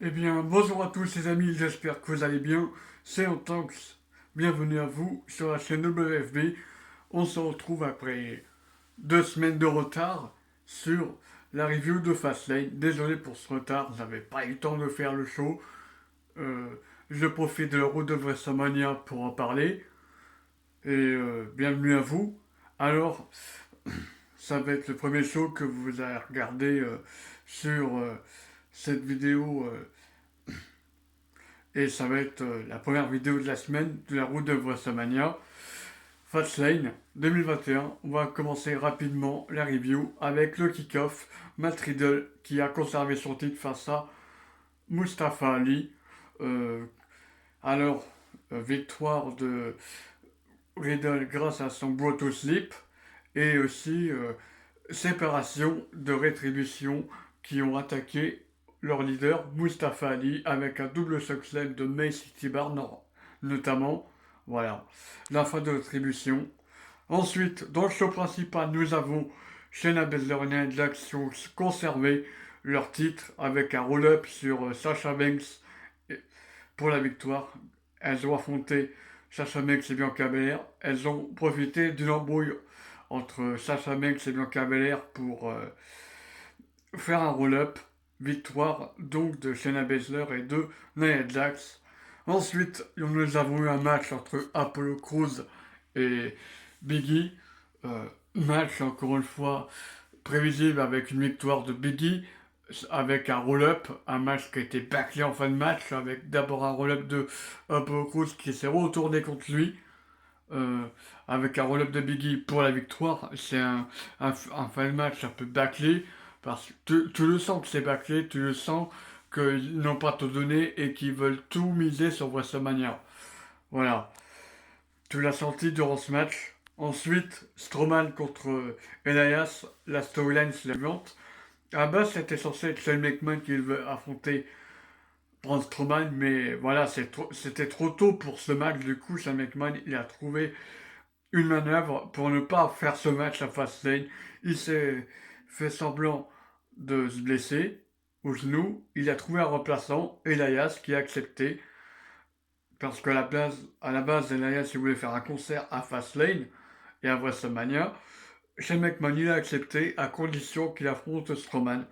Eh bien, bonjour à tous les amis, j'espère que vous allez bien. C'est Antox, bienvenue à vous sur la chaîne WFB. On se retrouve après 2 semaines de retard sur la review de Fastlane. Désolé pour ce retard, j'avais pas eu le temps de faire le show. Euh, je profite de la route de WrestleMania pour en parler. Et bienvenue à vous. Alors, ça va être le premier show que vous allez regarder sur cette vidéo. Et ça va être la première vidéo de la semaine de la route de WrestleMania. Fastlane 2021. On va commencer rapidement la review avec le kick-off. Matt Riddle qui a conservé son titre face à Mustafa Ali. Euh, alors, victoire de Riddle grâce à son bro to sleep. Et aussi séparation de Rétribution qui ont attaqué leur leader Mustafa Ali avec un double succès de May City Bar notamment. Voilà, la fin de Rétribution. Ensuite, dans le show principal, nous avons Shayna Baszler et Nia Jax qui ont conservé leur titre avec un roll-up sur Sasha Banks pour la victoire. Elles ont affronté Sasha Banks et Bianca Belair. Elles ont profité d'une embrouille entre Sasha Banks et Bianca Belair pour faire un roll-up. Victoire donc de Shayna Baszler et de Nia Jax. Ensuite, nous avons eu un match entre Apollo Crews et Biggie. Match encore une fois prévisible avec une victoire de Biggie avec un roll-up, un match qui a été bâclé en fin de match avec d'abord un roll-up de Apollo Crews qui s'est retourné contre lui. euh, avec un roll-up de Biggie pour la victoire. C'est un fin de match un peu bâclé parce que tu le sens que c'est bâclé, tu le sens qu'ils n'ont pas tout donné et qu'ils veulent tout miser sur WrestleMania. Voilà, tu l'as senti durant ce match. Ensuite, Strowman contre Elias, la storyline se levante. À la base, c'était censé être Shane McMahon qui veut affronter Braun Strowman, mais voilà, c'était trop tôt pour ce match. Du coup, Shane McMahon, il a trouvé une manœuvre pour ne pas faire ce match à Fastlane. Il s'est fait semblant de se blesser au genou. Il a trouvé un remplaçant, Elias, qui a accepté. Parce qu'à la base, Elias il voulait faire un concert à Fastlane et à WrestleMania. Shane McMahon il a accepté à condition qu'il affronte Strowman.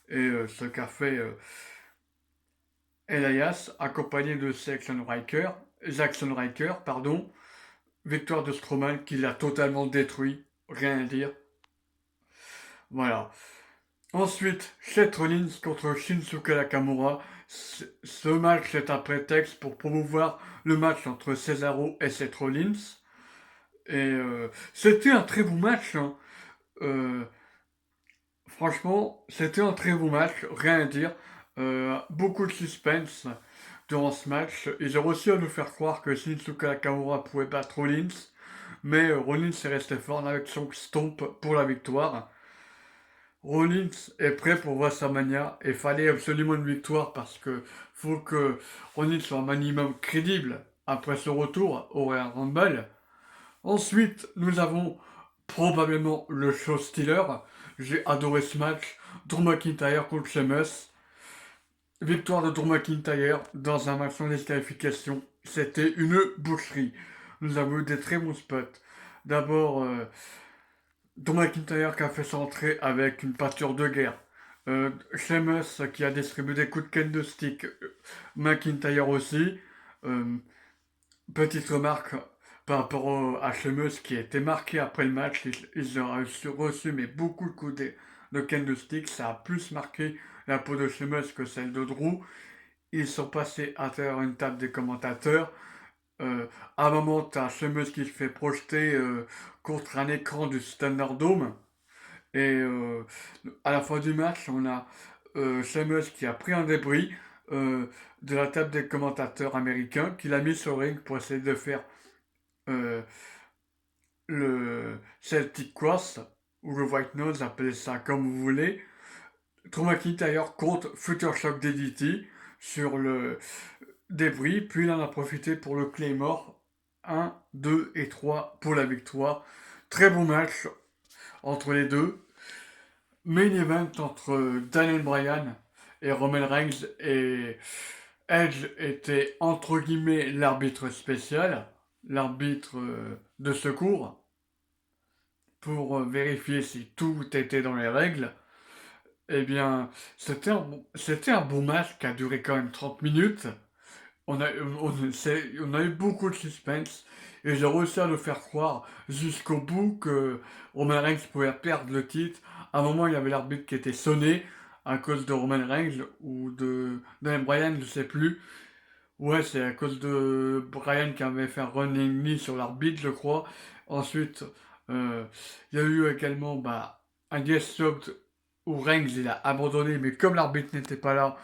Et ce qu'a fait Elias, accompagné de Jackson Riker, pardon. Victoire de Strowman qui l'a totalement détruit. Rien à dire. Voilà. Ensuite, Seth Rollins contre Shinsuke Nakamura. Ce match est un prétexte pour promouvoir le match entre Cesaro et Seth Rollins. Et c'était un très bon match, hein. Euh, Franchement, c'était un très bon match, rien à dire. Beaucoup de suspense durant ce match. Ils ont réussi à nous faire croire que Shinsuke Nakamura pouvait battre Rollins. Mais Rollins est resté fort avec son stomp pour la victoire. Rollins est prêt pour WrestleMania et fallait absolument une victoire parce que faut que Rollins soit un minimum crédible après ce retour au Royal Rumble. Ensuite, nous avons probablement le show stealer. J'ai adoré ce match. Drew McIntyre contre Sheamus. Victoire de Drew McIntyre dans un match sans disqualification. C'était une boucherie. Nous avons eu des très bons spots. D'abord, Drew McIntyre qui a fait son entrée avec une pâture de guerre. Sheamus qui a distribué des coups de canne de stick. McIntyre aussi. Euh, Petite remarque par rapport à Sheamus qui a été marqué après le match. Ils ont reçu mais beaucoup de coups de canne de stick. Ça a plus marqué la peau de Sheamus que celle de Drew. Ils sont passés à travers une table des commentateurs. À un moment, t'as Sheamus qui se fait projeter contre un écran du Thunderdome. Et à la fin du match, on a Sheamus qui a pris un débris de la table des commentateurs américains, qu'il a mis sur le ring pour essayer de faire euh, le Celtic Cross, ou le White Nose, appelez ça comme vous voulez. Drew McIntyre contre Future Shock DDT sur le débris, puis il en a profité pour le Claymore. 1, 2 et 3 pour la victoire. Très bon match entre les deux. Main event entre Daniel Bryan et Roman Reigns et Edge étaient entre guillemets l'arbitre spécial, l'arbitre de secours, pour vérifier si tout était dans les règles. Eh bien, c'était un bon match qui a duré quand même 30 minutes. On a eu beaucoup de suspense et j'ai réussi à nous faire croire jusqu'au bout que Roman Reigns pouvait perdre le titre. À un moment, il y avait l'arbitre qui était sonné à cause de Roman Reigns ou de Daniel Bryan, je sais plus. Ouais, c'est à cause de Bryan qui avait fait un running knee sur l'arbitre, je crois. Ensuite, euh, il y a eu également un guest shot où Reigns il a abandonné, mais comme l'arbitre n'était pas là,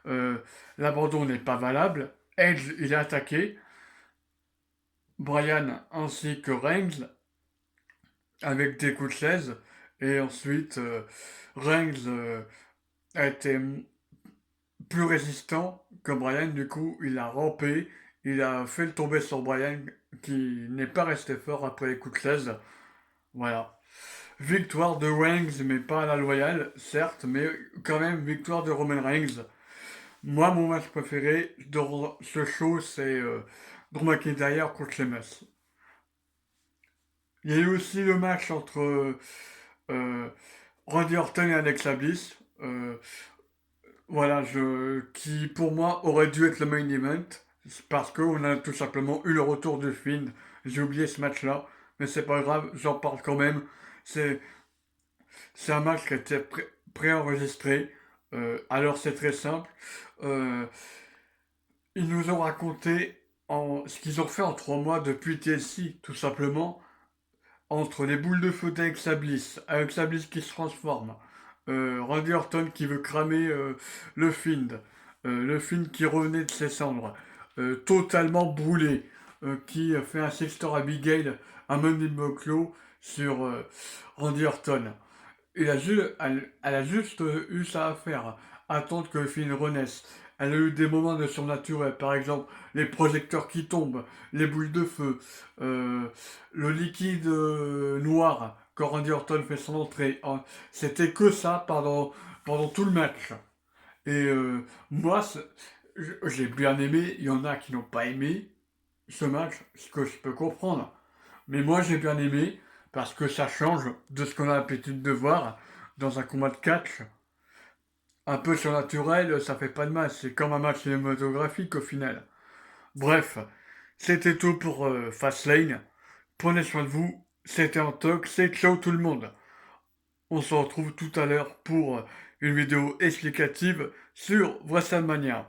euh, l'abandon n'est pas valable. Edge il a attaqué Bryan ainsi que Reigns avec des coups de chaise. Et ensuite, Reigns a été plus résistant que Bryan, du coup, il a rampé, il a fait le tomber sur Bryan, qui n'est pas resté fort après les coups de chaise. Voilà. Victoire de Reigns, mais pas à la loyale, certes, mais quand même victoire de Roman Reigns. Moi, mon match préféré dans ce show, c'est Drew McIntyre contre Sheamus. Il y a eu aussi le match entre euh, Randy Orton et Alexa Bliss. Voilà, qui pour moi aurait dû être le main event, parce qu'on a tout simplement eu le retour de Finn. J'ai oublié ce match-là, mais c'est pas grave, j'en parle quand même. C'est, c'est un match qui a été préenregistré, alors c'est très simple. Euh, Ils nous ont raconté ce qu'ils ont fait en 3 mois depuis TLC, tout simplement, entre les boules de feu d'Alexa Bliss qui se transforme, Randy Orton qui veut cramer le Fiend qui revenait de ses cendres, totalement brûlé, qui fait un Sextor Abigail, un Monday Claw sur Randy Orton. Elle a juste eu ça à faire, attendre que le film renaisse. Elle a eu des moments de surnaturel, par exemple les projecteurs qui tombent, les boules de feu, euh, le liquide noir quand Randy Orton fait son entrée. C'était que ça pendant tout le match. Et moi, j'ai bien aimé, il y en a qui n'ont pas aimé ce match, ce que je peux comprendre. Mais moi j'ai bien aimé parce que ça change de ce qu'on a l'habitude de voir dans un combat de catch. Un peu surnaturel, ça fait pas de mal, c'est comme un match cinématographique au final. Bref, c'était tout pour Fastlane. Prenez soin de vous, c'était un talk, c'est ciao tout le monde. On se retrouve tout à l'heure pour une vidéo explicative sur WrestleMania.